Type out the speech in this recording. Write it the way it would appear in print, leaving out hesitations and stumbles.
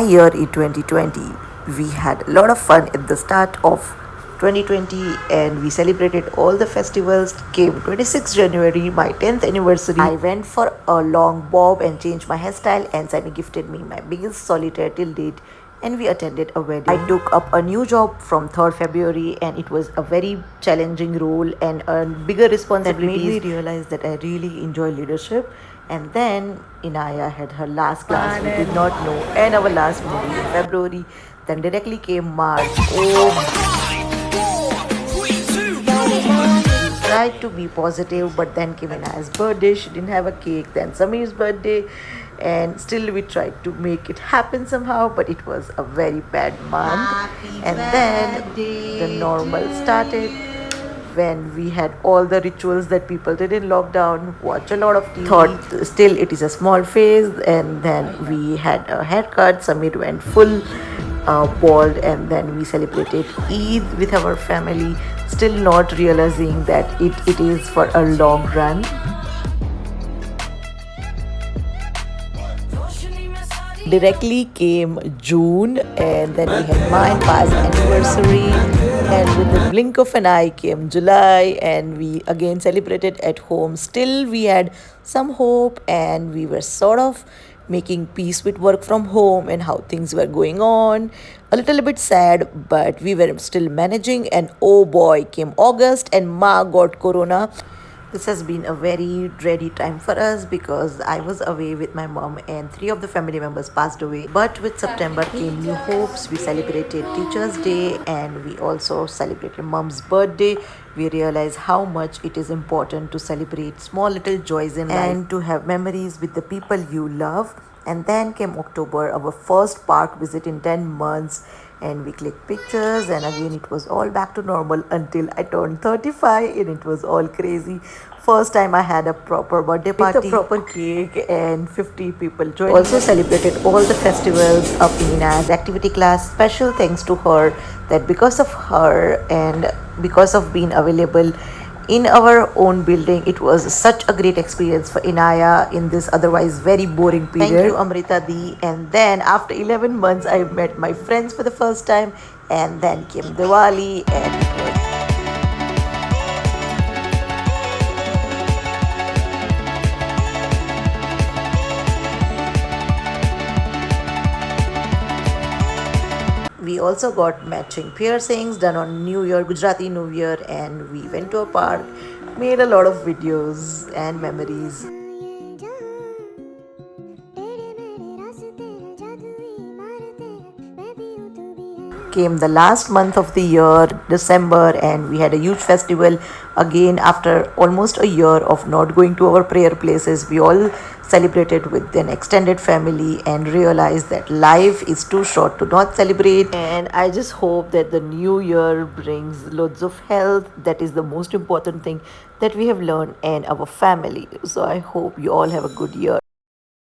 Year in 2020. We had a lot of fun at the start of 2020 and we celebrated all the festivals. Came 26th January, my 10th anniversary. I went for a long bob and changed my hairstyle, and Sammy gifted me my biggest solitaire till date, and we attended a wedding. I took up a new job from 3rd February, and it was a very challenging role and a bigger responsibility that made me realize that I really enjoy leadership. And then Inaya had her last class, we did not know, and our last movie in February. Then directly came March. Oh, tried to be positive, but then came Inaya's birthday. She didn't have a cake. Then Samir's birthday, and still we tried to make it happen somehow, but it was a very bad month. And then the normal started when we had all the rituals that people did in lockdown, watch a lot of TV. Thought still it is a small phase, and then we had a haircut. Samir went full bald, and then we celebrated Eid with our family, still not realizing that it is for a long run. Directly came June, and then we had my and Pa's anniversary, and with the blink of an eye came July, and we again celebrated at home. Still, we had some hope, and we were sort of making peace with work from home and how things were going on. A little bit sad, but we were still managing. And oh boy, came August, and Ma got corona. This has been a very dreary time for us because I was away with my mom and three of the family members passed away. But with September came new hopes. We celebrated Teachers' Day and we also celebrated mom's birthday. We realized how much it is important to celebrate small little joys in life and to have memories with the people you love. And then came October, our first park visit in 10 months, and we clicked pictures, and again it was all back to normal until I turned 35, and it was all crazy. First time I had a proper birthday party with a proper cake and 50 people joined. Also celebrated all the festivals of Ina's activity class. Special thanks to her, that because of her and because of being available in our own building, it was such a great experience for Inaya in this otherwise very boring period. Thank you, Amrita Di. And then after 11 months, I met my friends for the first time, and then came Diwali, and it was we also got matching piercings done on New Year, Gujarati New Year, and we went to a park, made a lot of videos and memories. Came the last month of the year, December, and we had a huge festival. Again, after almost a year of not going to our prayer places, we all celebrated with an extended family and realized that life is too short to not celebrate. And I just hope that the new year brings loads of health. That is the most important thing that we have learned, and our family. So I hope you all have a good year.